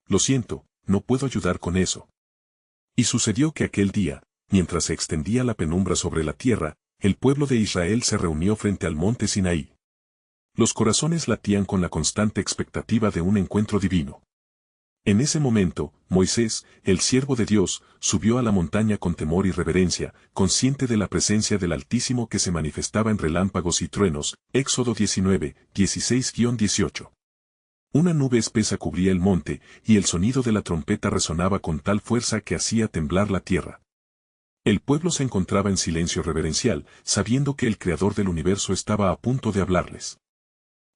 Lo siento, no puedo ayudar con eso. Y sucedió que aquel día, mientras se extendía la penumbra sobre la tierra, el pueblo de Israel se reunió frente al monte Sinaí. Los corazones latían con la constante expectativa de un encuentro divino. En ese momento, Moisés, el siervo de Dios, subió a la montaña con temor y reverencia, consciente de la presencia del Altísimo que se manifestaba en relámpagos y truenos. Éxodo 19, 16-18. Una nube espesa cubría el monte, y el sonido de la trompeta resonaba con tal fuerza que hacía temblar la tierra. El pueblo se encontraba en silencio reverencial, sabiendo que el Creador del universo estaba a punto de hablarles.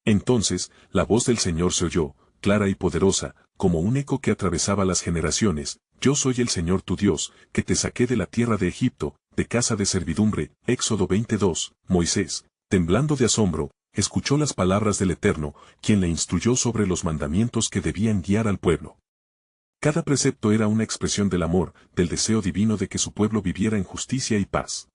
Entonces, la voz del Señor se oyó, clara y poderosa, como un eco que atravesaba las generaciones: Yo soy el Señor tu Dios, que te saqué de la tierra de Egipto, de casa de servidumbre. Éxodo 22. Moisés, temblando de asombro, escuchó las palabras del Eterno, quien le instruyó sobre los mandamientos que debían guiar al pueblo. Cada precepto era una expresión del amor, del deseo divino de que su pueblo viviera en justicia y paz.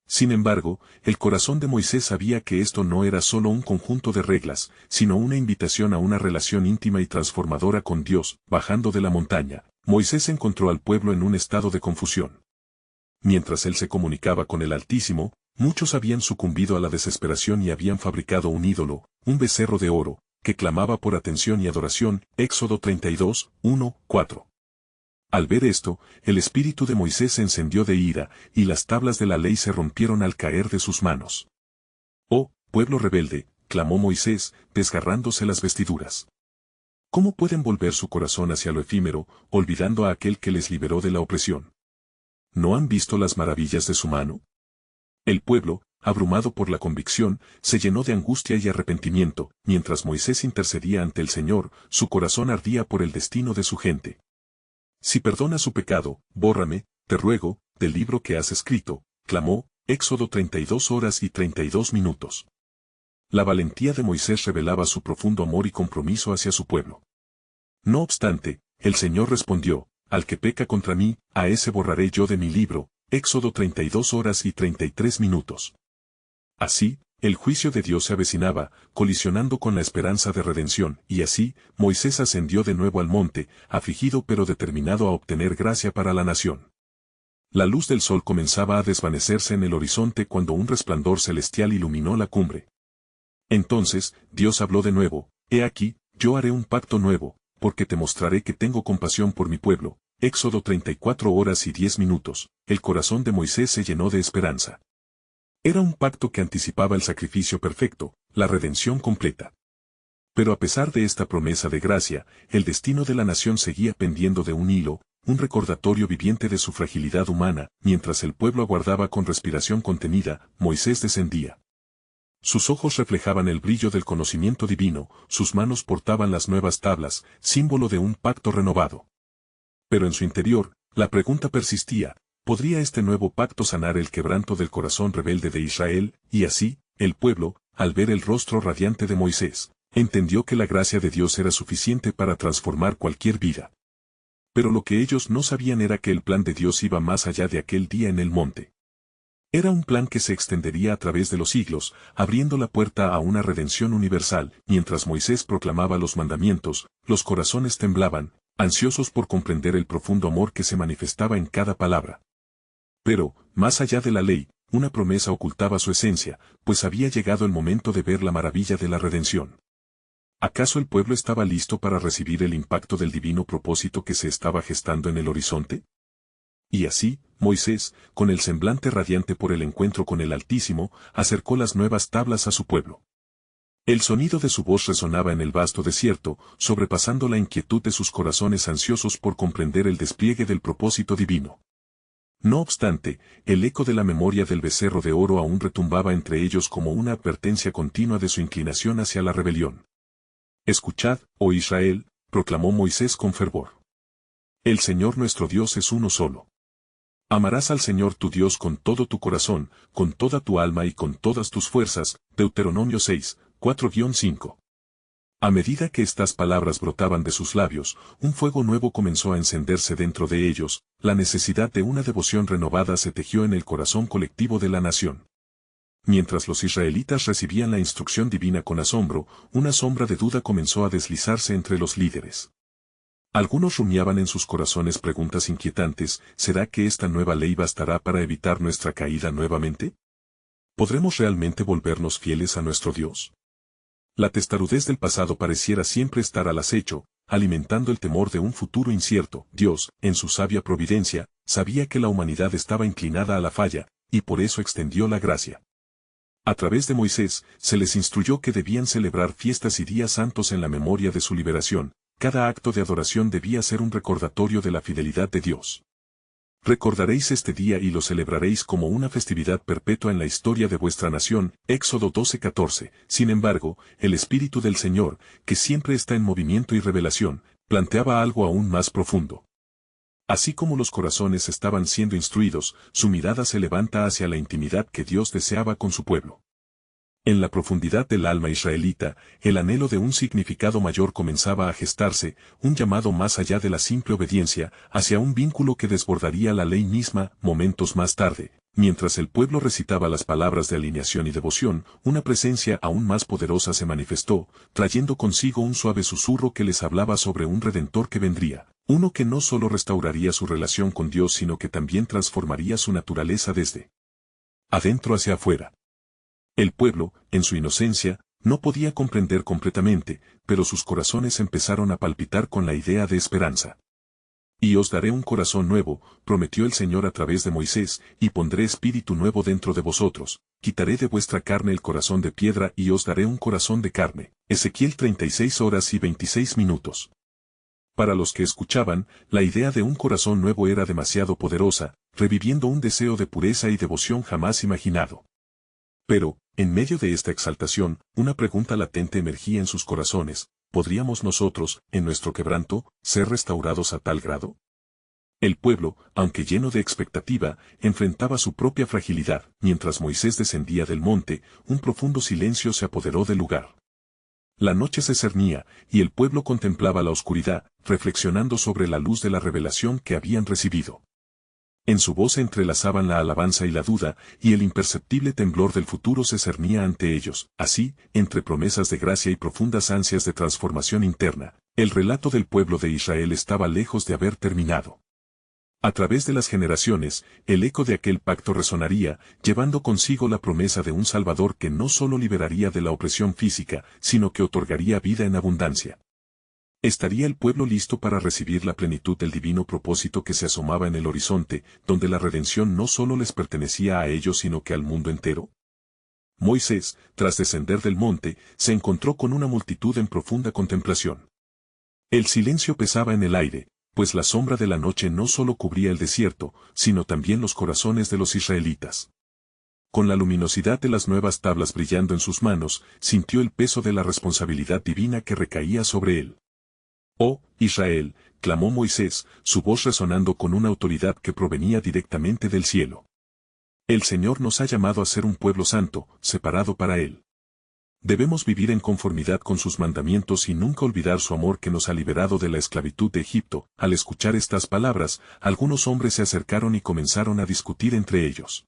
Sin embargo, el corazón de Moisés sabía que esto no era solo un conjunto de reglas, sino una invitación a una relación íntima y transformadora con Dios. Bajando de la montaña, Moisés encontró al pueblo en un estado de confusión. Mientras él se comunicaba con el Altísimo, muchos habían sucumbido a la desesperación y habían fabricado un ídolo, un becerro de oro, que clamaba por atención y adoración. Éxodo 32, 1, 4. Al ver esto, el espíritu de Moisés se encendió de ira, y las tablas de la ley se rompieron al caer de sus manos. «Oh, pueblo rebelde», clamó Moisés, desgarrándose las vestiduras. ¿Cómo pueden volver su corazón hacia lo efímero, olvidando a aquel que les liberó de la opresión? ¿No han visto las maravillas de su mano? El pueblo, abrumado por la convicción, se llenó de angustia y arrepentimiento. Mientras Moisés intercedía ante el Señor, su corazón ardía por el destino de su gente. «Si perdonas su pecado, bórrame, te ruego, del libro que has escrito», clamó. Éxodo 32 horas y 32 minutos. La valentía de Moisés revelaba su profundo amor y compromiso hacia su pueblo. No obstante, el Señor respondió: «Al que peca contra mí, a ese borraré yo de mi libro». Éxodo 32 horas y 33 minutos. Así, el juicio de Dios se avecinaba, colisionando con la esperanza de redención, y así, Moisés ascendió de nuevo al monte, afligido pero determinado a obtener gracia para la nación. La luz del sol comenzaba a desvanecerse en el horizonte cuando un resplandor celestial iluminó la cumbre. Entonces, Dios habló de nuevo: «He aquí, yo haré un pacto nuevo, porque te mostraré que tengo compasión por mi pueblo». Éxodo 34 horas y 10 minutos. El corazón de Moisés se llenó de esperanza. Era un pacto que anticipaba el sacrificio perfecto, la redención completa. Pero a pesar de esta promesa de gracia, el destino de la nación seguía pendiendo de un hilo, un recordatorio viviente de su fragilidad humana. Mientras el pueblo aguardaba con respiración contenida, Moisés descendía. Sus ojos reflejaban el brillo del conocimiento divino, sus manos portaban las nuevas tablas, símbolo de un pacto renovado. Pero en su interior, la pregunta persistía: ¿podría este nuevo pacto sanar el quebranto del corazón rebelde de Israel? Y así, el pueblo, al ver el rostro radiante de Moisés, entendió que la gracia de Dios era suficiente para transformar cualquier vida. Pero lo que ellos no sabían era que el plan de Dios iba más allá de aquel día en el monte. Era un plan que se extendería a través de los siglos, abriendo la puerta a una redención universal. Mientras Moisés proclamaba los mandamientos, los corazones temblaban, ansiosos por comprender el profundo amor que se manifestaba en cada palabra. Pero, más allá de la ley, una promesa ocultaba su esencia, pues había llegado el momento de ver la maravilla de la redención. ¿Acaso el pueblo estaba listo para recibir el impacto del divino propósito que se estaba gestando en el horizonte? Y así, Moisés, con el semblante radiante por el encuentro con el Altísimo, acercó las nuevas tablas a su pueblo. El sonido de su voz resonaba en el vasto desierto, sobrepasando la inquietud de sus corazones ansiosos por comprender el despliegue del propósito divino. No obstante, el eco de la memoria del becerro de oro aún retumbaba entre ellos como una advertencia continua de su inclinación hacia la rebelión. «Escuchad, oh Israel», proclamó Moisés con fervor. «El Señor nuestro Dios es uno solo. Amarás al Señor tu Dios con todo tu corazón, con toda tu alma y con todas tus fuerzas». Deuteronomio 6, 4-5. A medida que estas palabras brotaban de sus labios, un fuego nuevo comenzó a encenderse dentro de ellos. La necesidad de una devoción renovada se tejió en el corazón colectivo de la nación. Mientras los israelitas recibían la instrucción divina con asombro, una sombra de duda comenzó a deslizarse entre los líderes. Algunos rumiaban en sus corazones preguntas inquietantes: ¿será que esta nueva ley bastará para evitar nuestra caída nuevamente? ¿Podremos realmente volvernos fieles a nuestro Dios? La testarudez del pasado pareciera siempre estar al acecho, alimentando el temor de un futuro incierto. Dios, en su sabia providencia, sabía que la humanidad estaba inclinada a la falla, y por eso extendió la gracia. A través de Moisés, se les instruyó que debían celebrar fiestas y días santos en la memoria de su liberación. Cada acto de adoración debía ser un recordatorio de la fidelidad de Dios. Recordaréis este día y lo celebraréis como una festividad perpetua en la historia de vuestra nación. Éxodo 12:14. Sin embargo, el Espíritu del Señor, que siempre está en movimiento y revelación, planteaba algo aún más profundo. Así como los corazones estaban siendo instruidos, su mirada se levanta hacia la intimidad que Dios deseaba con su pueblo. En la profundidad del alma israelita, el anhelo de un significado mayor comenzaba a gestarse, un llamado más allá de la simple obediencia, hacia un vínculo que desbordaría la ley misma. Momentos más tarde, mientras el pueblo recitaba las palabras de alineación y devoción, una presencia aún más poderosa se manifestó, trayendo consigo un suave susurro que les hablaba sobre un Redentor que vendría, uno que no solo restauraría su relación con Dios sino que también transformaría su naturaleza desde adentro hacia afuera. El pueblo, en su inocencia, no podía comprender completamente, pero sus corazones empezaron a palpitar con la idea de esperanza. Y os daré un corazón nuevo, prometió el Señor a través de Moisés, y pondré espíritu nuevo dentro de vosotros, quitaré de vuestra carne el corazón de piedra y os daré un corazón de carne. Ezequiel 36:26. Para los que escuchaban, la idea de un corazón nuevo era demasiado poderosa, reviviendo un deseo de pureza y devoción jamás imaginado. Pero, en medio de esta exaltación, una pregunta latente emergía en sus corazones: ¿podríamos nosotros, en nuestro quebranto, ser restaurados a tal grado? El pueblo, aunque lleno de expectativa, enfrentaba su propia fragilidad. Mientras Moisés descendía del monte, un profundo silencio se apoderó del lugar. La noche se cernía, y el pueblo contemplaba la oscuridad, reflexionando sobre la luz de la revelación que habían recibido. En su voz se entrelazaban la alabanza y la duda, y el imperceptible temblor del futuro se cernía ante ellos. Así, entre promesas de gracia y profundas ansias de transformación interna, el relato del pueblo de Israel estaba lejos de haber terminado. A través de las generaciones, el eco de aquel pacto resonaría, llevando consigo la promesa de un Salvador que no solo liberaría de la opresión física, sino que otorgaría vida en abundancia. ¿Estaría el pueblo listo para recibir la plenitud del divino propósito que se asomaba en el horizonte, donde la redención no solo les pertenecía a ellos sino que al mundo entero? Moisés, tras descender del monte, se encontró con una multitud en profunda contemplación. El silencio pesaba en el aire, pues la sombra de la noche no solo cubría el desierto, sino también los corazones de los israelitas. Con la luminosidad de las nuevas tablas brillando en sus manos, sintió el peso de la responsabilidad divina que recaía sobre él. «Oh, Israel», clamó Moisés, su voz resonando con una autoridad que provenía directamente del cielo. «El Señor nos ha llamado a ser un pueblo santo, separado para Él. Debemos vivir en conformidad con sus mandamientos y nunca olvidar su amor que nos ha liberado de la esclavitud de Egipto». Al escuchar estas palabras, algunos hombres se acercaron y comenzaron a discutir entre ellos.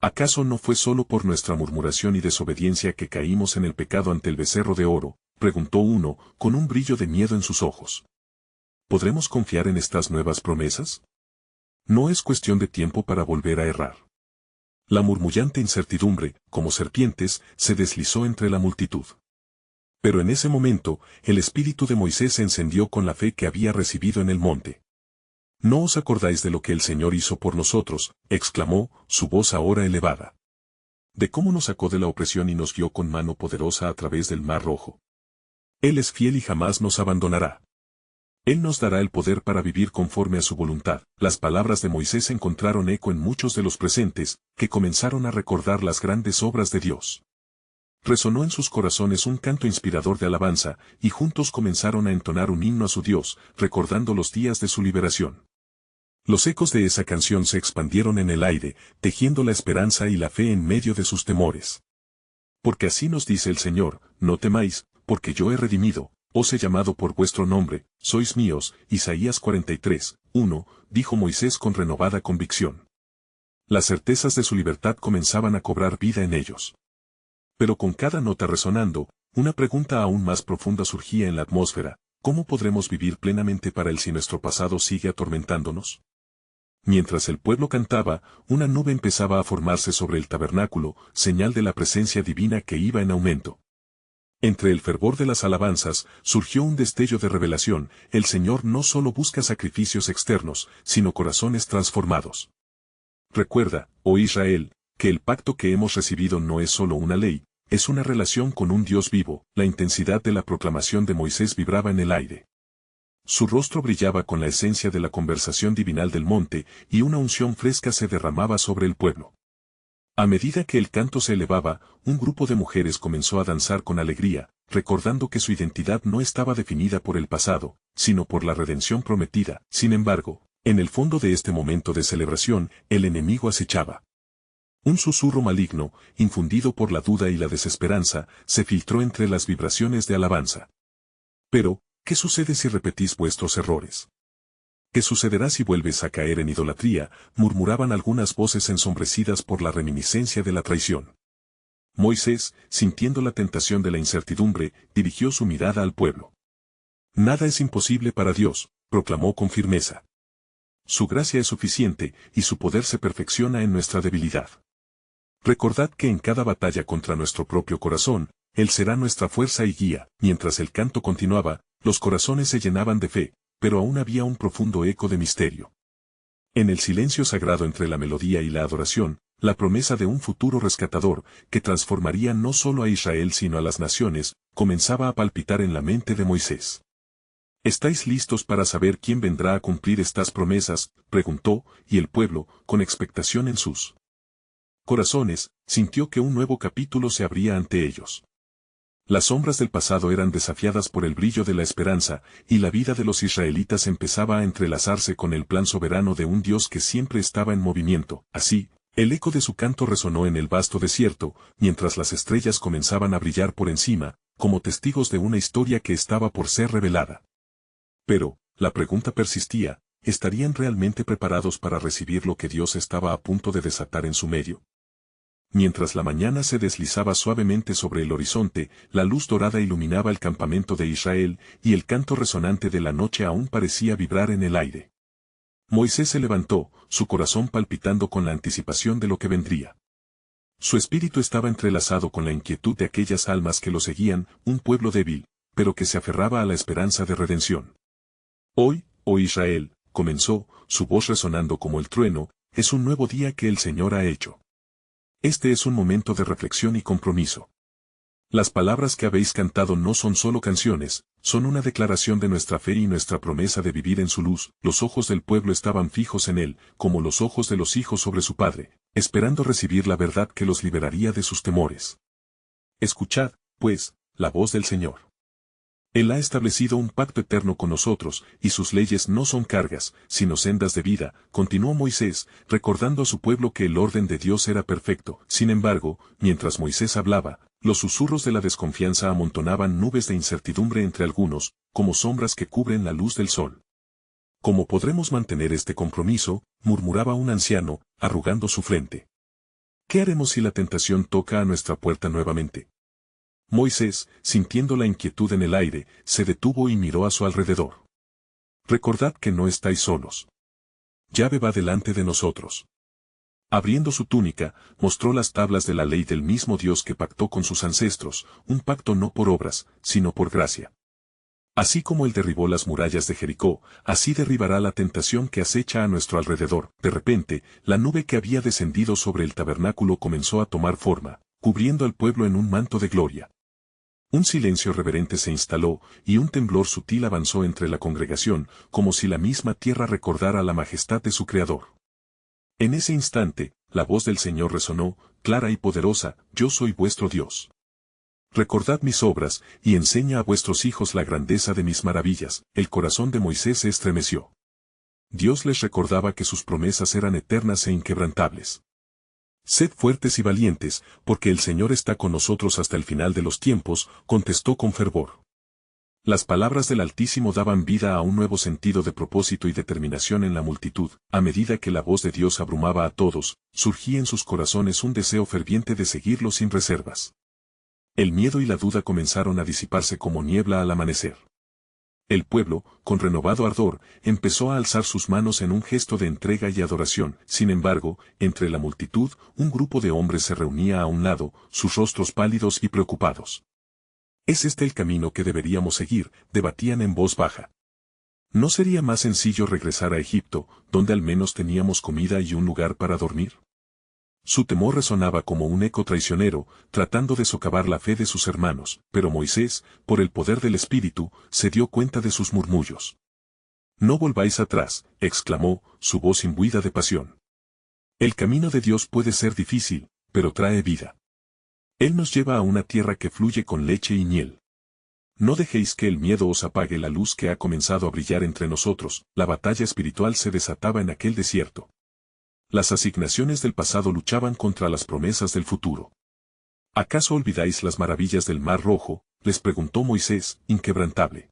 ¿Acaso no fue solo por nuestra murmuración y desobediencia que caímos en el pecado ante el becerro de oro?, preguntó uno, con un brillo de miedo en sus ojos. ¿Podremos confiar en estas nuevas promesas? No es cuestión de tiempo para volver a errar. La murmullante incertidumbre, como serpientes, se deslizó entre la multitud. Pero en ese momento, el espíritu de Moisés se encendió con la fe que había recibido en el monte. «¿No os acordáis de lo que el Señor hizo por nosotros?», exclamó, su voz ahora elevada. «De cómo nos sacó de la opresión y nos guió con mano poderosa a través del Mar Rojo. Él es fiel y jamás nos abandonará. Él nos dará el poder para vivir conforme a su voluntad». Las palabras de Moisés encontraron eco en muchos de los presentes, que comenzaron a recordar las grandes obras de Dios. Resonó en sus corazones un canto inspirador de alabanza, y juntos comenzaron a entonar un himno a su Dios, recordando los días de su liberación. Los ecos de esa canción se expandieron en el aire, tejiendo la esperanza y la fe en medio de sus temores. «Porque así nos dice el Señor, no temáis, porque yo he redimido, os he llamado por vuestro nombre, sois míos». Isaías 43:1, dijo Moisés con renovada convicción. Las certezas de su libertad comenzaban a cobrar vida en ellos. Pero con cada nota resonando, una pregunta aún más profunda surgía en la atmósfera: ¿Cómo podremos vivir plenamente para Él si nuestro pasado sigue atormentándonos? Mientras el pueblo cantaba, una nube empezaba a formarse sobre el tabernáculo, señal de la presencia divina que iba en aumento. Entre el fervor de las alabanzas, surgió un destello de revelación: el Señor no solo busca sacrificios externos, sino corazones transformados. Recuerda, oh Israel, que el pacto que hemos recibido no es solo una ley, es una relación con un Dios vivo. La intensidad de la proclamación de Moisés vibraba en el aire. Su rostro brillaba con la esencia de la conversación divinal del monte, y una unción fresca se derramaba sobre el pueblo. A medida que el canto se elevaba, un grupo de mujeres comenzó a danzar con alegría, recordando que su identidad no estaba definida por el pasado, sino por la redención prometida. Sin embargo, en el fondo de este momento de celebración, el enemigo acechaba. Un susurro maligno, infundido por la duda y la desesperanza, se filtró entre las vibraciones de alabanza. Pero, ¿qué sucede si repetís vuestros errores? ¿Qué sucederá si vuelves a caer en idolatría?, murmuraban algunas voces ensombrecidas por la reminiscencia de la traición. Moisés, sintiendo la tentación de la incertidumbre, dirigió su mirada al pueblo. Nada es imposible para Dios, proclamó con firmeza. Su gracia es suficiente, y su poder se perfecciona en nuestra debilidad. Recordad que en cada batalla contra nuestro propio corazón, Él será nuestra fuerza y guía. Mientras el canto continuaba, los corazones se llenaban de fe, pero aún había un profundo eco de misterio. En el silencio sagrado entre la melodía y la adoración, la promesa de un futuro rescatador, que transformaría no solo a Israel sino a las naciones, comenzaba a palpitar en la mente de Moisés. ¿Estáis listos para saber quién vendrá a cumplir estas promesas?, preguntó, y el pueblo, con expectación en sus corazones, sintió que un nuevo capítulo se abría ante ellos. Las sombras del pasado eran desafiadas por el brillo de la esperanza, y la vida de los israelitas empezaba a entrelazarse con el plan soberano de un Dios que siempre estaba en movimiento. Así, el eco de su canto resonó en el vasto desierto, mientras las estrellas comenzaban a brillar por encima, como testigos de una historia que estaba por ser revelada. Pero, la pregunta persistía: ¿estarían realmente preparados para recibir lo que Dios estaba a punto de desatar en su medio? Mientras la mañana se deslizaba suavemente sobre el horizonte, la luz dorada iluminaba el campamento de Israel, y el canto resonante de la noche aún parecía vibrar en el aire. Moisés se levantó, su corazón palpitando con la anticipación de lo que vendría. Su espíritu estaba entrelazado con la inquietud de aquellas almas que lo seguían, un pueblo débil, pero que se aferraba a la esperanza de redención. Hoy, oh Israel, comenzó, su voz resonando como el trueno, es un nuevo día que el Señor ha hecho. Este es un momento de reflexión y compromiso. Las palabras que habéis cantado no son solo canciones, son una declaración de nuestra fe y nuestra promesa de vivir en su luz. Los ojos del pueblo estaban fijos en él, como los ojos de los hijos sobre su padre, esperando recibir la verdad que los liberaría de sus temores. Escuchad, pues, la voz del Señor. Él ha establecido un pacto eterno con nosotros, y sus leyes no son cargas, sino sendas de vida, continuó Moisés, recordando a su pueblo que el orden de Dios era perfecto. Sin embargo, mientras Moisés hablaba, los susurros de la desconfianza amontonaban nubes de incertidumbre entre algunos, como sombras que cubren la luz del sol. ¿Cómo podremos mantener este compromiso?, murmuraba un anciano, arrugando su frente. ¿Qué haremos si la tentación toca a nuestra puerta nuevamente? Moisés, sintiendo la inquietud en el aire, se detuvo y miró a su alrededor. Recordad que no estáis solos. Yahvé va delante de nosotros. Abriendo su túnica, mostró las tablas de la ley del mismo Dios que pactó con sus ancestros, un pacto no por obras, sino por gracia. Así como él derribó las murallas de Jericó, así derribará la tentación que acecha a nuestro alrededor. De repente, la nube que había descendido sobre el tabernáculo comenzó a tomar forma, cubriendo al pueblo en un manto de gloria. Un silencio reverente se instaló, y un temblor sutil avanzó entre la congregación, como si la misma tierra recordara la majestad de su Creador. En ese instante, la voz del Señor resonó, clara y poderosa: yo soy vuestro Dios. Recordad mis obras, y enseña a vuestros hijos la grandeza de mis maravillas. El corazón de Moisés se estremeció. Dios les recordaba que sus promesas eran eternas e inquebrantables. Sed fuertes y valientes, porque el Señor está con nosotros hasta el final de los tiempos, contestó con fervor. Las palabras del Altísimo daban vida a un nuevo sentido de propósito y determinación en la multitud. A medida que la voz de Dios abrumaba a todos, surgía en sus corazones un deseo ferviente de seguirlo sin reservas. El miedo y la duda comenzaron a disiparse como niebla al amanecer. El pueblo, con renovado ardor, empezó a alzar sus manos en un gesto de entrega y adoración. Sin embargo, entre la multitud, un grupo de hombres se reunía a un lado, sus rostros pálidos y preocupados. ¿Es este el camino que deberíamos seguir?, debatían en voz baja. ¿No sería más sencillo regresar a Egipto, donde al menos teníamos comida y un lugar para dormir? Su temor resonaba como un eco traicionero, tratando de socavar la fe de sus hermanos, pero Moisés, por el poder del Espíritu, se dio cuenta de sus murmullos. «No volváis atrás», exclamó, su voz imbuida de pasión. «El camino de Dios puede ser difícil, pero trae vida. Él nos lleva a una tierra que fluye con leche y miel. No dejéis que el miedo os apague la luz que ha comenzado a brillar entre nosotros». La batalla espiritual se desataba en aquel desierto. Las asignaciones del pasado luchaban contra las promesas del futuro. ¿Acaso olvidáis las maravillas del Mar Rojo?, les preguntó Moisés, inquebrantable.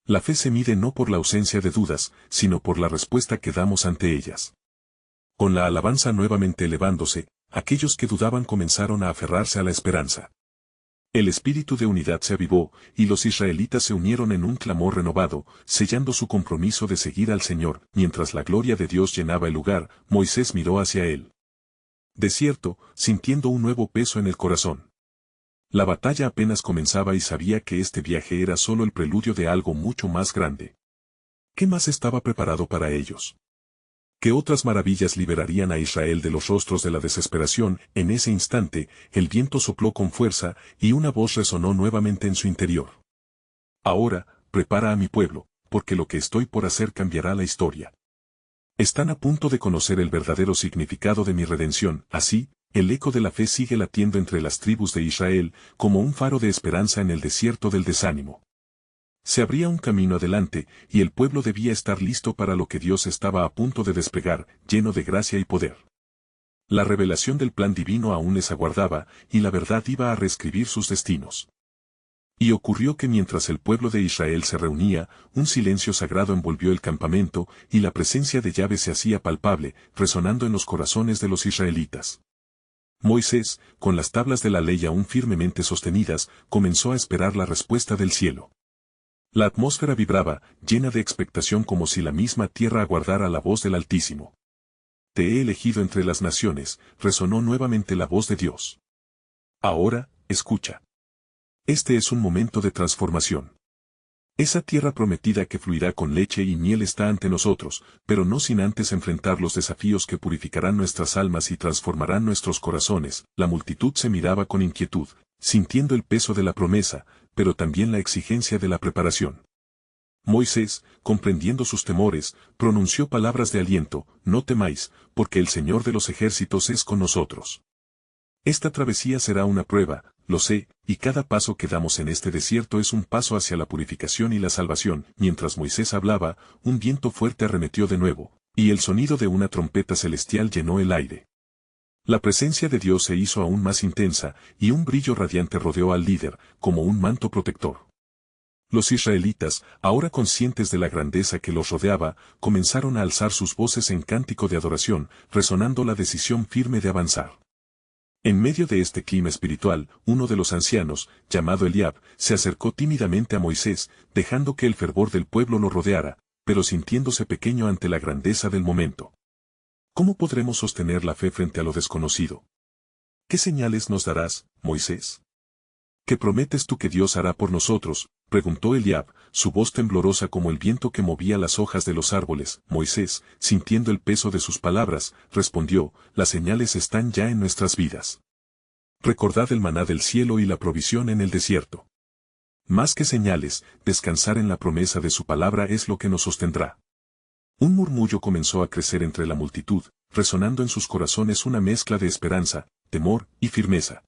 La fe se mide no por la ausencia de dudas, sino por la respuesta que damos ante ellas. Con la alabanza nuevamente elevándose, aquellos que dudaban comenzaron a aferrarse a la esperanza. El espíritu de unidad se avivó, y los israelitas se unieron en un clamor renovado, sellando su compromiso de seguir al Señor. Mientras la gloria de Dios llenaba el lugar, Moisés miró hacia él. Desierto, sintiendo un nuevo peso en el corazón. La batalla apenas comenzaba y sabía que este viaje era solo el preludio de algo mucho más grande. ¿Qué más estaba preparado para ellos? ¿Qué otras maravillas liberarían a Israel de los rostros de la desesperación? En ese instante, el viento sopló con fuerza, y una voz resonó nuevamente en su interior. «Ahora, prepara a mi pueblo, porque lo que estoy por hacer cambiará la historia. Están a punto de conocer el verdadero significado de mi redención». Así, el eco de la fe sigue latiendo entre las tribus de Israel, como un faro de esperanza en el desierto del desánimo. Se abría un camino adelante, y el pueblo debía estar listo para lo que Dios estaba a punto de desplegar, lleno de gracia y poder. La revelación del plan divino aún les aguardaba, y la verdad iba a reescribir sus destinos. Y ocurrió que mientras el pueblo de Israel se reunía, un silencio sagrado envolvió el campamento, y la presencia de Yahvé se hacía palpable, resonando en los corazones de los israelitas. Moisés, con las tablas de la ley aún firmemente sostenidas, comenzó a esperar la respuesta del cielo. La atmósfera vibraba, llena de expectación, como si la misma tierra aguardara la voz del Altísimo. «Te he elegido entre las naciones», resonó nuevamente la voz de Dios. «Ahora, escucha. Este es un momento de transformación. Esa tierra prometida que fluirá con leche y miel está ante nosotros, pero no sin antes enfrentar los desafíos que purificarán nuestras almas y transformarán nuestros corazones». La multitud se miraba con inquietud, sintiendo el peso de la promesa, pero también la exigencia de la preparación. Moisés, comprendiendo sus temores, pronunció palabras de aliento: «No temáis, porque el Señor de los ejércitos es con nosotros. Esta travesía será una prueba, lo sé, y cada paso que damos en este desierto es un paso hacia la purificación y la salvación». Mientras Moisés hablaba, un viento fuerte arremetió de nuevo, y el sonido de una trompeta celestial llenó el aire. La presencia de Dios se hizo aún más intensa, y un brillo radiante rodeó al líder, como un manto protector. Los israelitas, ahora conscientes de la grandeza que los rodeaba, comenzaron a alzar sus voces en cántico de adoración, resonando la decisión firme de avanzar. En medio de este clima espiritual, uno de los ancianos, llamado Eliab, se acercó tímidamente a Moisés, dejando que el fervor del pueblo lo rodeara, pero sintiéndose pequeño ante la grandeza del momento. ¿Cómo podremos sostener la fe frente a lo desconocido? ¿Qué señales nos darás, Moisés? ¿Qué prometes tú que Dios hará por nosotros?, preguntó Eliab, su voz temblorosa como el viento que movía las hojas de los árboles. Moisés, sintiendo el peso de sus palabras, respondió: «Las señales están ya en nuestras vidas. Recordad el maná del cielo y la provisión en el desierto. Más que señales, descansar en la promesa de su palabra es lo que nos sostendrá». Un murmullo comenzó a crecer entre la multitud, resonando en sus corazones una mezcla de esperanza, temor y firmeza.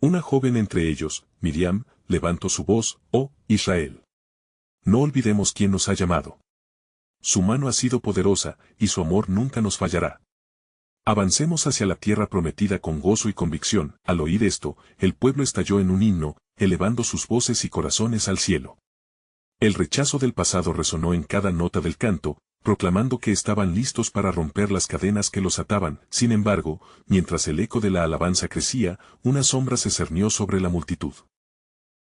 Una joven entre ellos, Miriam, levantó su voz: «Oh, Israel. No olvidemos quién nos ha llamado. Su mano ha sido poderosa, y su amor nunca nos fallará. Avancemos hacia la tierra prometida con gozo y convicción». Al oír esto, el pueblo estalló en un himno, elevando sus voces y corazones al cielo. El rechazo del pasado resonó en cada nota del canto, proclamando que estaban listos para romper las cadenas que los ataban. Sin embargo, mientras el eco de la alabanza crecía, una sombra se cernió sobre la multitud.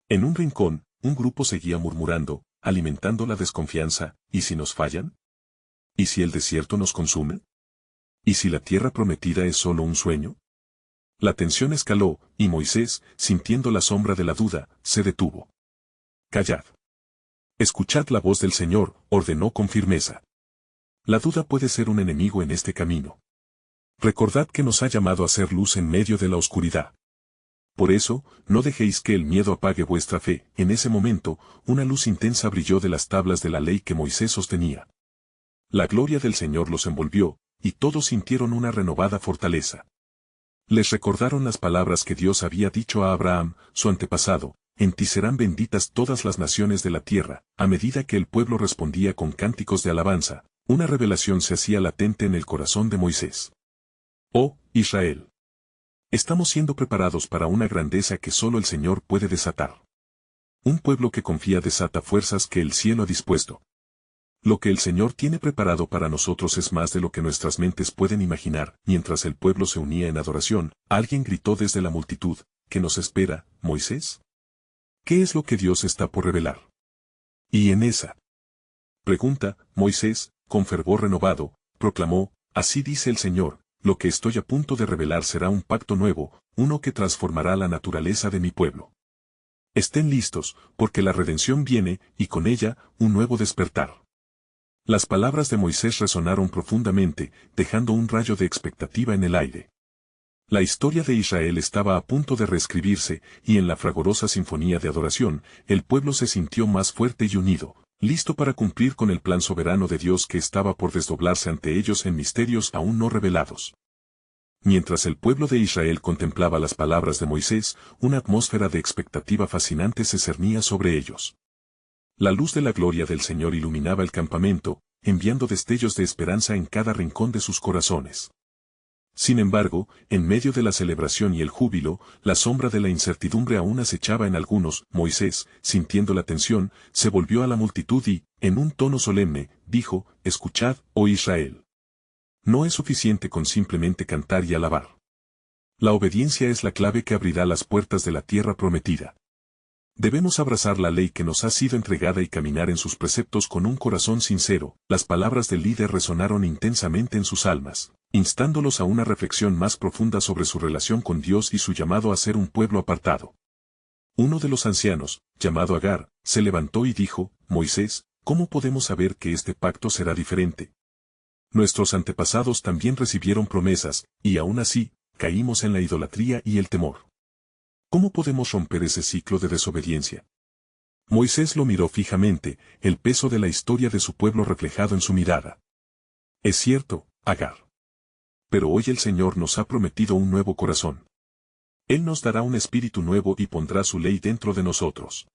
En un rincón, un grupo seguía murmurando: alimentando la desconfianza. ¿Y si nos fallan? ¿Y si el desierto nos consume? ¿Y si la tierra prometida es solo un sueño? La tensión escaló, y Moisés, sintiendo la sombra de la duda, se detuvo. Callad. Escuchad la voz del Señor, ordenó con firmeza. La duda puede ser un enemigo en este camino. Recordad que nos ha llamado a ser luz en medio de la oscuridad. Por eso, no dejéis que el miedo apague vuestra fe. En ese momento, una luz intensa brilló de las tablas de la ley que Moisés sostenía. La gloria del Señor los envolvió, y todos sintieron una renovada fortaleza. Les recordaron las palabras que Dios había dicho a Abraham, su antepasado: en ti serán benditas todas las naciones de la tierra. A medida que el pueblo respondía con cánticos de alabanza, una revelación se hacía latente en el corazón de Moisés. Oh, Israel. Estamos siendo preparados para una grandeza que solo el Señor puede desatar. Un pueblo que confía desata fuerzas que el cielo ha dispuesto. Lo que el Señor tiene preparado para nosotros es más de lo que nuestras mentes pueden imaginar. Mientras el pueblo se unía en adoración, alguien gritó desde la multitud: ¿qué nos espera, Moisés? ¿Qué es lo que Dios está por revelar? Y en esa pregunta, Moisés, con fervor renovado, proclamó: así dice el Señor, lo que estoy a punto de revelar será un pacto nuevo, uno que transformará la naturaleza de mi pueblo. Estén listos, porque la redención viene, y con ella, un nuevo despertar. Las palabras de Moisés resonaron profundamente, dejando un rayo de expectativa en el aire. La historia de Israel estaba a punto de reescribirse, y en la fragorosa sinfonía de adoración, el pueblo se sintió más fuerte y unido, listo para cumplir con el plan soberano de Dios que estaba por desdoblarse ante ellos en misterios aún no revelados. Mientras el pueblo de Israel contemplaba las palabras de Moisés, una atmósfera de expectativa fascinante se cernía sobre ellos. La luz de la gloria del Señor iluminaba el campamento, enviando destellos de esperanza en cada rincón de sus corazones. Sin embargo, en medio de la celebración y el júbilo, la sombra de la incertidumbre aún acechaba en algunos. Moisés, sintiendo la tensión, se volvió a la multitud y, en un tono solemne, dijo: escuchad, oh Israel. No es suficiente con simplemente cantar y alabar. La obediencia es la clave que abrirá las puertas de la tierra prometida. Debemos abrazar la ley que nos ha sido entregada y caminar en sus preceptos con un corazón sincero. Las palabras del líder resonaron intensamente en sus almas, instándolos a una reflexión más profunda sobre su relación con Dios y su llamado a ser un pueblo apartado. Uno de los ancianos, llamado Agar, se levantó y dijo: Moisés, ¿cómo podemos saber que este pacto será diferente? Nuestros antepasados también recibieron promesas, y aún así, caímos en la idolatría y el temor. ¿Cómo podemos romper ese ciclo de desobediencia? Moisés lo miró fijamente, el peso de la historia de su pueblo reflejado en su mirada. Es cierto, Agar. Pero hoy el Señor nos ha prometido un nuevo corazón. Él nos dará un espíritu nuevo y pondrá su ley dentro de nosotros.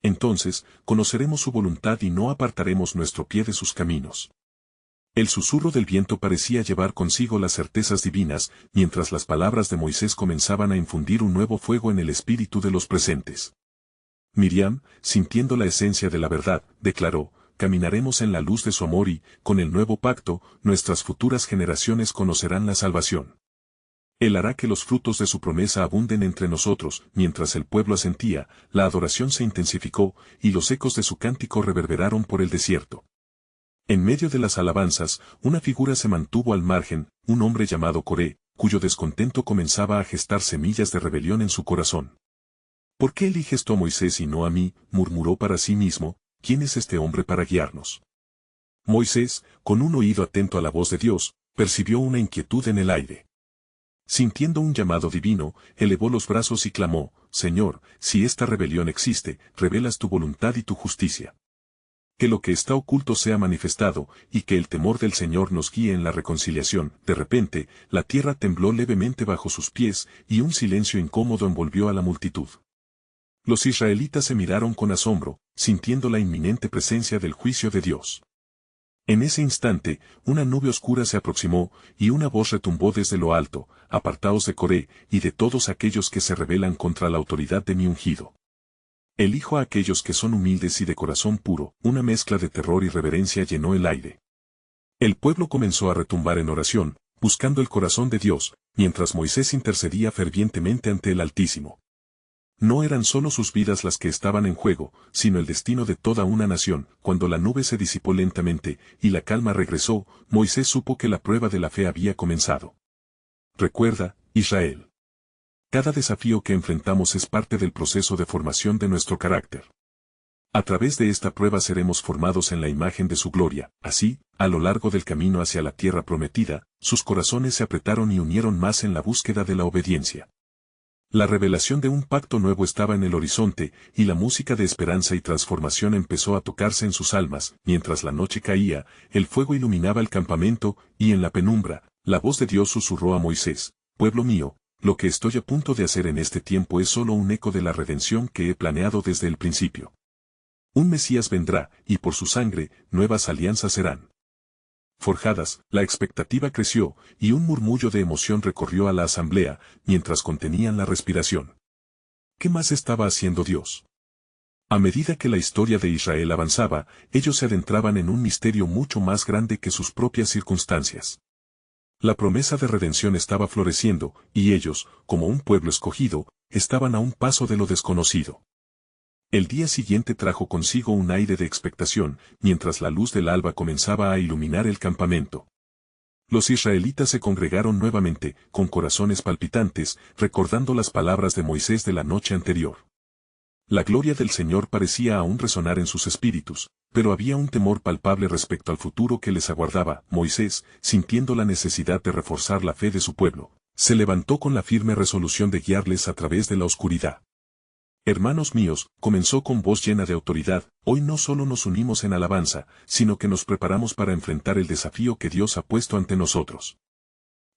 Entonces, conoceremos su voluntad y no apartaremos nuestro pie de sus caminos. El susurro del viento parecía llevar consigo las certezas divinas, mientras las palabras de Moisés comenzaban a infundir un nuevo fuego en el espíritu de los presentes. Miriam, sintiendo la esencia de la verdad, declaró: caminaremos en la luz de su amor y, con el nuevo pacto, nuestras futuras generaciones conocerán la salvación. Él hará que los frutos de su promesa abunden entre nosotros. Mientras el pueblo asentía, la adoración se intensificó, y los ecos de su cántico reverberaron por el desierto. En medio de las alabanzas, una figura se mantuvo al margen, un hombre llamado Coré, cuyo descontento comenzaba a gestar semillas de rebelión en su corazón. ¿Por qué eliges tú a Moisés y no a mí?, murmuró para sí mismo. ¿Quién es este hombre para guiarnos? Moisés, con un oído atento a la voz de Dios, percibió una inquietud en el aire. Sintiendo un llamado divino, elevó los brazos y clamó: Señor, si esta rebelión existe, revelas tu voluntad y tu justicia. Que lo que está oculto sea manifestado, y que el temor del Señor nos guíe en la reconciliación. De repente, la tierra tembló levemente bajo sus pies, y un silencio incómodo envolvió a la multitud. Los israelitas se miraron con asombro, sintiendo la inminente presencia del juicio de Dios. En ese instante, una nube oscura se aproximó, y una voz retumbó desde lo alto: apartaos de Coré, y de todos aquellos que se rebelan contra la autoridad de mi ungido. Elijo a aquellos que son humildes y de corazón puro. Una mezcla de terror y reverencia llenó el aire. El pueblo comenzó a retumbar en oración, buscando el corazón de Dios, mientras Moisés intercedía fervientemente ante el Altísimo. No eran solo sus vidas las que estaban en juego, sino el destino de toda una nación. Cuando la nube se disipó lentamente y la calma regresó, Moisés supo que la prueba de la fe había comenzado. Recuerda, Israel. Cada desafío que enfrentamos es parte del proceso de formación de nuestro carácter. A través de esta prueba seremos formados en la imagen de su gloria. Así, a lo largo del camino hacia la tierra prometida, sus corazones se apretaron y unieron más en la búsqueda de la obediencia. La revelación de un pacto nuevo estaba en el horizonte, y la música de esperanza y transformación empezó a tocarse en sus almas. Mientras la noche caía, el fuego iluminaba el campamento, y en la penumbra, la voz de Dios susurró a Moisés: «Pueblo mío, lo que estoy a punto de hacer en este tiempo es solo un eco de la redención que he planeado desde el principio. Un Mesías vendrá, y por su sangre, nuevas alianzas serán forjadas». La expectativa creció, y un murmullo de emoción recorrió a la asamblea, mientras contenían la respiración. ¿Qué más estaba haciendo Dios? A medida que la historia de Israel avanzaba, ellos se adentraban en un misterio mucho más grande que sus propias circunstancias. La promesa de redención estaba floreciendo, y ellos, como un pueblo escogido, estaban a un paso de lo desconocido. El día siguiente trajo consigo un aire de expectación, mientras la luz del alba comenzaba a iluminar el campamento. Los israelitas se congregaron nuevamente, con corazones palpitantes, recordando las palabras de Moisés de la noche anterior. La gloria del Señor parecía aún resonar en sus espíritus, pero había un temor palpable respecto al futuro que les aguardaba. Moisés, sintiendo la necesidad de reforzar la fe de su pueblo, se levantó con la firme resolución de guiarles a través de la oscuridad. «Hermanos míos», comenzó con voz llena de autoridad, «hoy no solo nos unimos en alabanza, sino que nos preparamos para enfrentar el desafío que Dios ha puesto ante nosotros».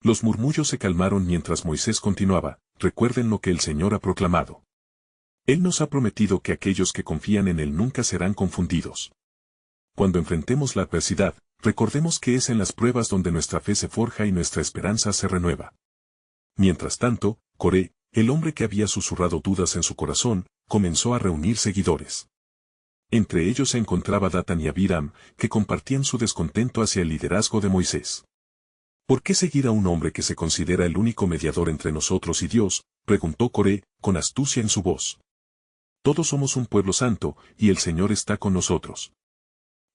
Los murmullos se calmaron mientras Moisés continuaba: «Recuerden lo que el Señor ha proclamado. Él nos ha prometido que aquellos que confían en Él nunca serán confundidos. Cuando enfrentemos la adversidad, recordemos que es en las pruebas donde nuestra fe se forja y nuestra esperanza se renueva». Mientras tanto, Coré, el hombre que había susurrado dudas en su corazón, comenzó a reunir seguidores. Entre ellos se encontraba Datán y Abiram, que compartían su descontento hacia el liderazgo de Moisés. «¿Por qué seguir a un hombre que se considera el único mediador entre nosotros y Dios?», preguntó Coré, con astucia en su voz. «Todos somos un pueblo santo, y el Señor está con nosotros.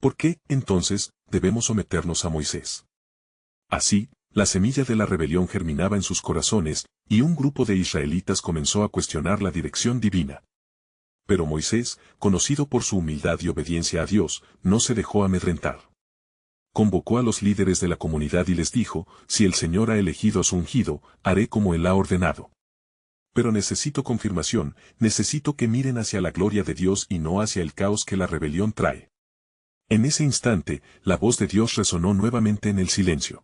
¿Por qué, entonces, debemos someternos a Moisés?». Así, la semilla de la rebelión germinaba en sus corazones, y un grupo de israelitas comenzó a cuestionar la dirección divina. Pero Moisés, conocido por su humildad y obediencia a Dios, no se dejó amedrentar. Convocó a los líderes de la comunidad y les dijo: «Si el Señor ha elegido a su ungido, haré como Él ha ordenado. Pero necesito confirmación, necesito que miren hacia la gloria de Dios y no hacia el caos que la rebelión trae». En ese instante, la voz de Dios resonó nuevamente en el silencio.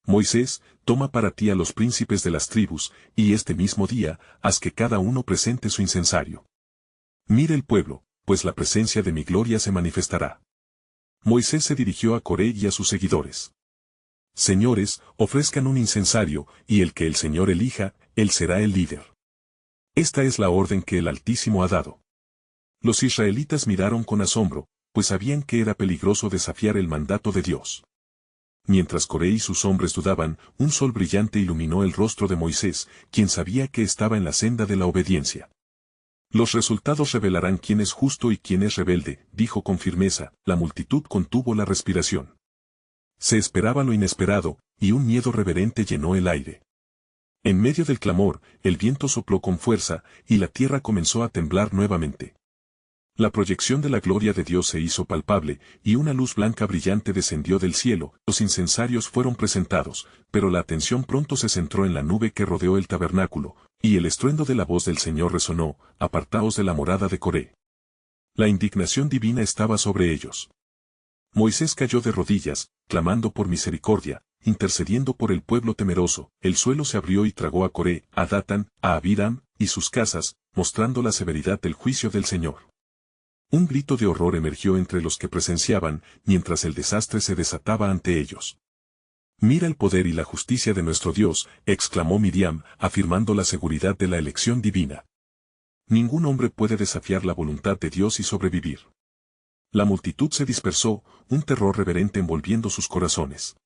«Moisés, toma para ti a los príncipes de las tribus, y este mismo día, haz que cada uno presente su incensario. Mire el pueblo, pues la presencia de mi gloria se manifestará». Moisés se dirigió a Coré y a sus seguidores. «Señores, ofrezcan un incensario, y el que el Señor elija, él será el líder. Esta es la orden que el Altísimo ha dado». Los israelitas miraron con asombro, pues sabían que era peligroso desafiar el mandato de Dios. Mientras Coré y sus hombres dudaban, un sol brillante iluminó el rostro de Moisés, quien sabía que estaba en la senda de la obediencia. «Los resultados revelarán quién es justo y quién es rebelde», dijo con firmeza. La multitud contuvo la respiración. Se esperaba lo inesperado, y un miedo reverente llenó el aire. En medio del clamor, el viento sopló con fuerza, y la tierra comenzó a temblar nuevamente. La proyección de la gloria de Dios se hizo palpable, y una luz blanca brillante descendió del cielo. Los incensarios fueron presentados, pero la atención pronto se centró en la nube que rodeó el tabernáculo, y el estruendo de la voz del Señor resonó: «Apartaos de la morada de Coré». La indignación divina estaba sobre ellos. Moisés cayó de rodillas, clamando por misericordia, intercediendo por el pueblo temeroso. El suelo se abrió y tragó a Coré, a Datán, a Abiram, y sus casas, mostrando la severidad del juicio del Señor. Un grito de horror emergió entre los que presenciaban, mientras el desastre se desataba ante ellos. «Mira el poder y la justicia de nuestro Dios», exclamó Miriam, afirmando la seguridad de la elección divina. «Ningún hombre puede desafiar la voluntad de Dios y sobrevivir». La multitud se dispersó, un terror reverente envolviendo sus corazones.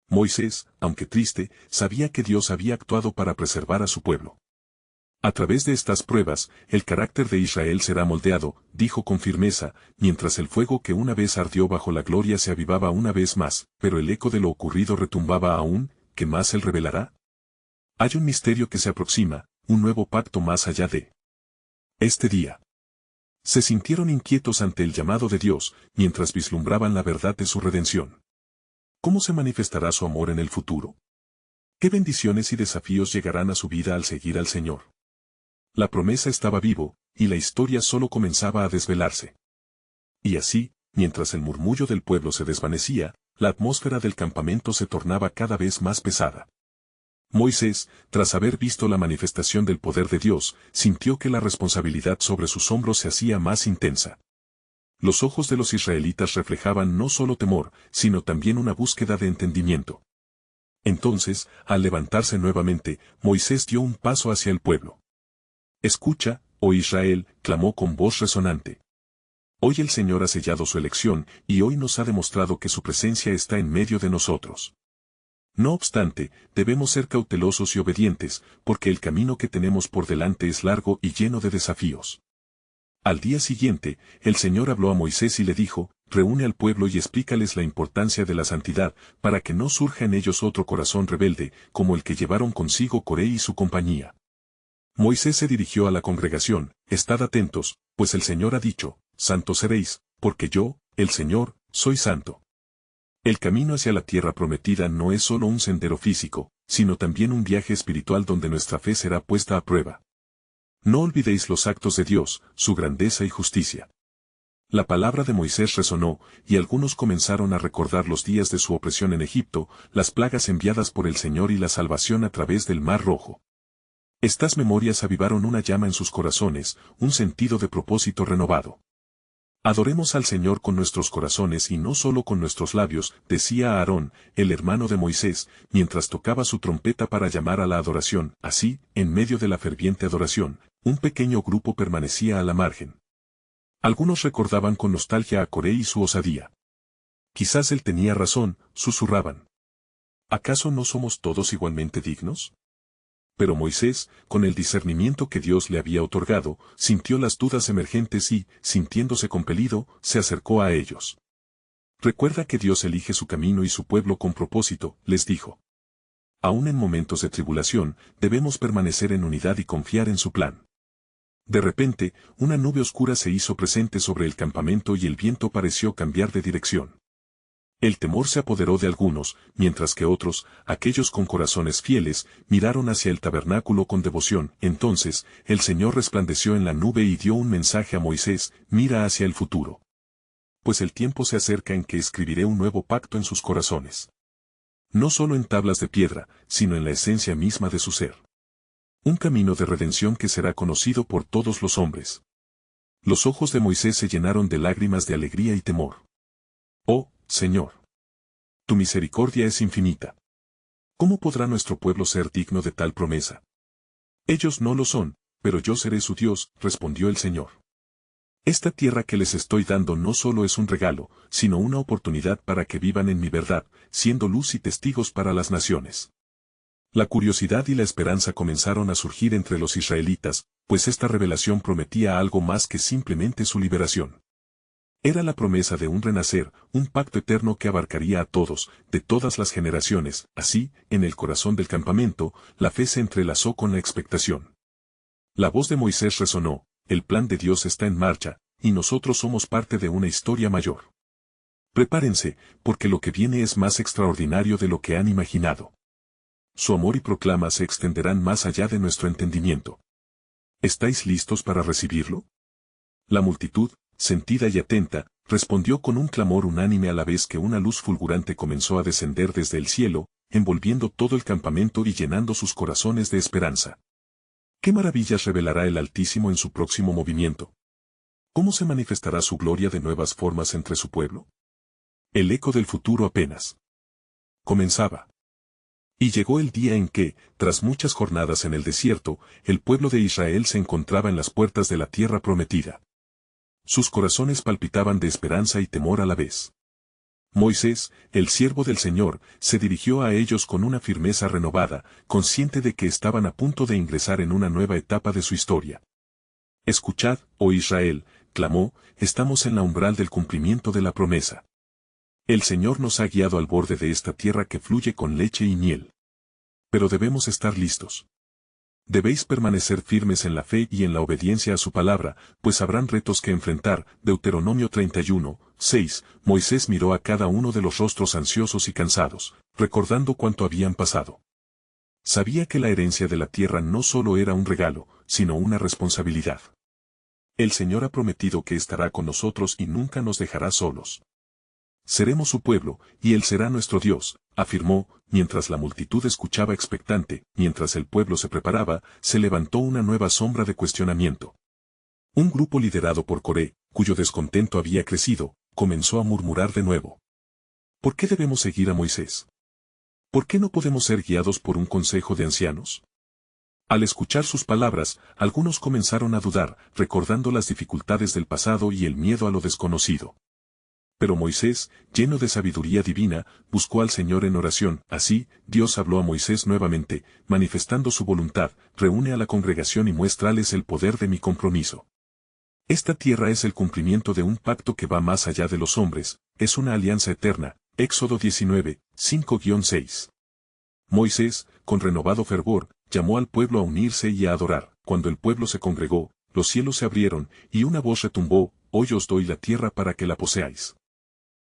Moisés, aunque triste, sabía que Dios había actuado para preservar a su pueblo. A través de estas pruebas, el carácter de Israel será moldeado, dijo con firmeza, mientras el fuego que una vez ardió bajo la gloria se avivaba una vez más, pero el eco de lo ocurrido retumbaba aún, ¿qué más él revelará? Hay un misterio que se aproxima, un nuevo pacto más allá de este día. Se sintieron inquietos ante el llamado de Dios, mientras vislumbraban la verdad de su redención. ¿Cómo se manifestará su amor en el futuro? ¿Qué bendiciones y desafíos llegarán a su vida al seguir al Señor? La promesa estaba vivo, y la historia solo comenzaba a desvelarse. Y así, mientras el murmullo del pueblo se desvanecía, la atmósfera del campamento se tornaba cada vez más pesada. Moisés, tras haber visto la manifestación del poder de Dios, sintió que la responsabilidad sobre sus hombros se hacía más intensa. Los ojos de los israelitas reflejaban no solo temor, sino también una búsqueda de entendimiento. Entonces, al levantarse nuevamente, Moisés dio un paso hacia el pueblo. «Escucha, oh Israel», clamó con voz resonante. «Hoy el Señor ha sellado su elección, y hoy nos ha demostrado que su presencia está en medio de nosotros. No obstante, debemos ser cautelosos y obedientes, porque el camino que tenemos por delante es largo y lleno de desafíos». Al día siguiente, el Señor habló a Moisés y le dijo, «Reúne al pueblo y explícales la importancia de la santidad, para que no surja en ellos otro corazón rebelde, como el que llevaron consigo Coré y su compañía». Moisés se dirigió a la congregación, «Estad atentos, pues el Señor ha dicho, santos seréis, porque yo, el Señor, soy santo». El camino hacia la tierra prometida no es solo un sendero físico, sino también un viaje espiritual donde nuestra fe será puesta a prueba. No olvidéis los actos de Dios, su grandeza y justicia. La palabra de Moisés resonó, y algunos comenzaron a recordar los días de su opresión en Egipto, las plagas enviadas por el Señor y la salvación a través del Mar Rojo. Estas memorias avivaron una llama en sus corazones, un sentido de propósito renovado. «Adoremos al Señor con nuestros corazones y no solo con nuestros labios», decía Aarón, el hermano de Moisés, mientras tocaba su trompeta para llamar a la adoración. Así, en medio de la ferviente adoración, un pequeño grupo permanecía a la margen. Algunos recordaban con nostalgia a Coré y su osadía. «Quizás él tenía razón», susurraban. «¿Acaso no somos todos igualmente dignos?». Pero Moisés, con el discernimiento que Dios le había otorgado, sintió las dudas emergentes y, sintiéndose compelido, se acercó a ellos. «Recuerda que Dios elige su camino y su pueblo con propósito», les dijo. «Aún en momentos de tribulación, debemos permanecer en unidad y confiar en su plan». De repente, una nube oscura se hizo presente sobre el campamento y el viento pareció cambiar de dirección. El temor se apoderó de algunos, mientras que otros, aquellos con corazones fieles, miraron hacia el tabernáculo con devoción. Entonces, el Señor resplandeció en la nube y dio un mensaje a Moisés: «Mira hacia el futuro. Pues el tiempo se acerca en que escribiré un nuevo pacto en sus corazones. No solo en tablas de piedra, sino en la esencia misma de su ser. Un camino de redención que será conocido por todos los hombres». Los ojos de Moisés se llenaron de lágrimas de alegría y temor. «Oh, Señor, tu misericordia es infinita. ¿Cómo podrá nuestro pueblo ser digno de tal promesa?». «Ellos no lo son, pero yo seré su Dios», respondió el Señor. «Esta tierra que les estoy dando no solo es un regalo, sino una oportunidad para que vivan en mi verdad, siendo luz y testigos para las naciones». La curiosidad y la esperanza comenzaron a surgir entre los israelitas, pues esta revelación prometía algo más que simplemente su liberación. Era la promesa de un renacer, un pacto eterno que abarcaría a todos, de todas las generaciones. Así, en el corazón del campamento, la fe se entrelazó con la expectación. La voz de Moisés resonó: «El plan de Dios está en marcha, y nosotros somos parte de una historia mayor. Prepárense, porque lo que viene es más extraordinario de lo que han imaginado. Su amor y proclama se extenderán más allá de nuestro entendimiento. ¿Estáis listos para recibirlo?». La multitud, sentida y atenta, respondió con un clamor unánime a la vez que una luz fulgurante comenzó a descender desde el cielo, envolviendo todo el campamento y llenando sus corazones de esperanza. ¿Qué maravillas revelará el Altísimo en su próximo movimiento? ¿Cómo se manifestará su gloria de nuevas formas entre su pueblo? El eco del futuro apenas comenzaba. Y llegó el día en que, tras muchas jornadas en el desierto, el pueblo de Israel se encontraba en las puertas de la tierra prometida. Sus corazones palpitaban de esperanza y temor a la vez. Moisés, el siervo del Señor, se dirigió a ellos con una firmeza renovada, consciente de que estaban a punto de ingresar en una nueva etapa de su historia. Escuchad, oh Israel, clamó, estamos en la umbral del cumplimiento de la promesa. El Señor nos ha guiado al borde de esta tierra que fluye con leche y miel. Pero debemos estar listos. Debéis permanecer firmes en la fe y en la obediencia a su palabra, pues habrán retos que enfrentar. Deuteronomio 31, 6. Moisés miró a cada uno de los rostros ansiosos y cansados, recordando cuánto habían pasado. Sabía que la herencia de la tierra no solo era un regalo, sino una responsabilidad. El Señor ha prometido que estará con nosotros y nunca nos dejará solos. Seremos su pueblo, y Él será nuestro Dios, afirmó, mientras la multitud escuchaba expectante, mientras el pueblo se preparaba, se levantó una nueva sombra de cuestionamiento. Un grupo liderado por Coré, cuyo descontento había crecido, comenzó a murmurar de nuevo. ¿Por qué debemos seguir a Moisés? ¿Por qué no podemos ser guiados por un consejo de ancianos? Al escuchar sus palabras, algunos comenzaron a dudar, recordando las dificultades del pasado y el miedo a lo desconocido. Pero Moisés, lleno de sabiduría divina, buscó al Señor en oración. Así, Dios habló a Moisés nuevamente, manifestando su voluntad, reúne a la congregación y muéstrales el poder de mi compromiso. Esta tierra es el cumplimiento de un pacto que va más allá de los hombres, es una alianza eterna. Éxodo 19, 5-6. Moisés, con renovado fervor, llamó al pueblo a unirse y a adorar. Cuando el pueblo se congregó, los cielos se abrieron, y una voz retumbó, hoy os doy la tierra para que la poseáis.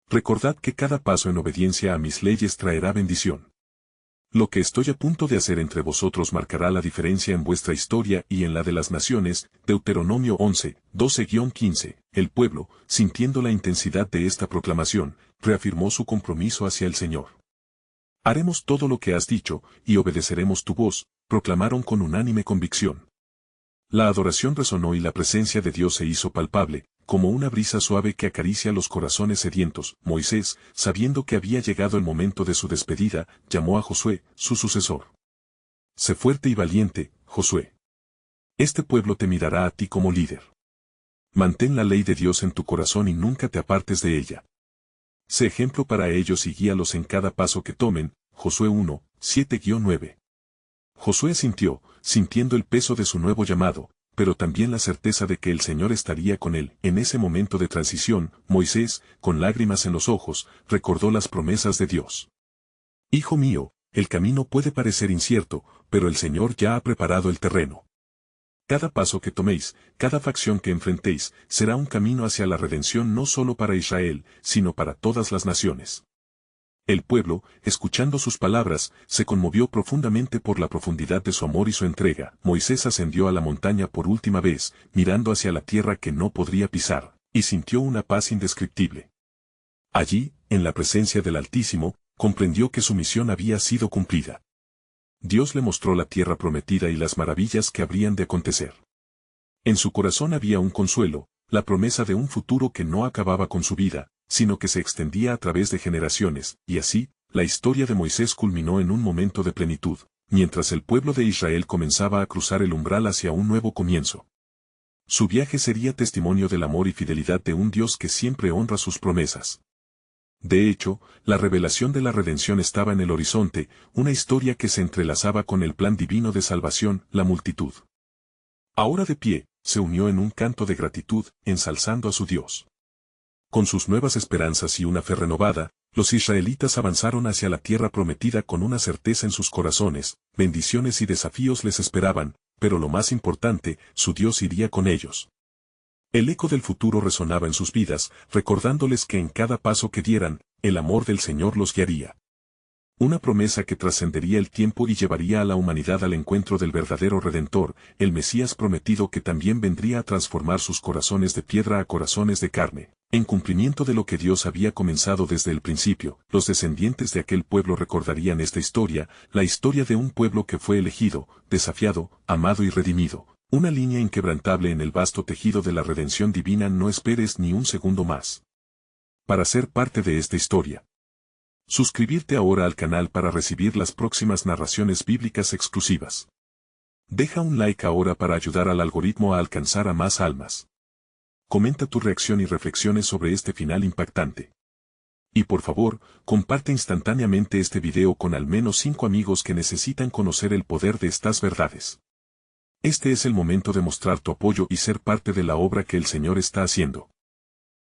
Recordad que cada paso en obediencia a mis leyes traerá bendición. Lo que estoy a punto de hacer entre vosotros marcará la diferencia en vuestra historia y en la de las naciones. Deuteronomio 11, 12-15. El pueblo, sintiendo la intensidad de esta proclamación, reafirmó su compromiso hacia el Señor. Haremos todo lo que has dicho, y obedeceremos tu voz, proclamaron con unánime convicción. La adoración resonó y la presencia de Dios se hizo palpable, como una brisa suave que acaricia los corazones sedientos. Moisés, sabiendo que había llegado el momento de su despedida, llamó a Josué, su sucesor. Sé fuerte y valiente, Josué. Este pueblo te mirará a ti como líder. Mantén la ley de Dios en tu corazón y nunca te apartes de ella. Sé ejemplo para ellos y guíalos en cada paso que tomen. Josué 1, 7-9. Josué sintiendo el peso de su nuevo llamado, pero también la certeza de que el Señor estaría con él. En ese momento de transición, Moisés, con lágrimas en los ojos, recordó las promesas de Dios. Hijo mío, el camino puede parecer incierto, pero el Señor ya ha preparado el terreno. Cada paso que toméis, cada facción que enfrentéis, será un camino hacia la redención no solo para Israel, sino para todas las naciones. El pueblo, escuchando sus palabras, se conmovió profundamente por la profundidad de su amor y su entrega. Moisés ascendió a la montaña por última vez, mirando hacia la tierra que no podría pisar, y sintió una paz indescriptible. Allí, en la presencia del Altísimo, comprendió que su misión había sido cumplida. Dios le mostró la tierra prometida y las maravillas que habrían de acontecer. En su corazón había un consuelo, la promesa de un futuro que no acababa con su vida, sino que se extendía a través de generaciones, y así, la historia de Moisés culminó en un momento de plenitud, mientras el pueblo de Israel comenzaba a cruzar el umbral hacia un nuevo comienzo. Su viaje sería testimonio del amor y fidelidad de un Dios que siempre honra sus promesas. De hecho, la revelación de la redención estaba en el horizonte, una historia que se entrelazaba con el plan divino de salvación. La multitud, ahora de pie, se unió en un canto de gratitud, ensalzando a su Dios. Con sus nuevas esperanzas y una fe renovada, los israelitas avanzaron hacia la tierra prometida con una certeza en sus corazones. Bendiciones y desafíos les esperaban, pero lo más importante, su Dios iría con ellos. El eco del futuro resonaba en sus vidas, recordándoles que en cada paso que dieran, el amor del Señor los guiaría. Una promesa que trascendería el tiempo y llevaría a la humanidad al encuentro del verdadero Redentor, el Mesías prometido que también vendría a transformar sus corazones de piedra a corazones de carne. En cumplimiento de lo que Dios había comenzado desde el principio, los descendientes de aquel pueblo recordarían esta historia, la historia de un pueblo que fue elegido, desafiado, amado y redimido. Una línea inquebrantable en el vasto tejido de la redención divina. No esperes ni un segundo más para ser parte de esta historia. Suscribirte ahora al canal para recibir las próximas narraciones bíblicas exclusivas. Deja un like ahora para ayudar al algoritmo a alcanzar a más almas. Comenta tu reacción y reflexiones sobre este final impactante. Y por favor, comparte instantáneamente este video con al menos 5 amigos que necesitan conocer el poder de estas verdades. Este es el momento de mostrar tu apoyo y ser parte de la obra que el Señor está haciendo.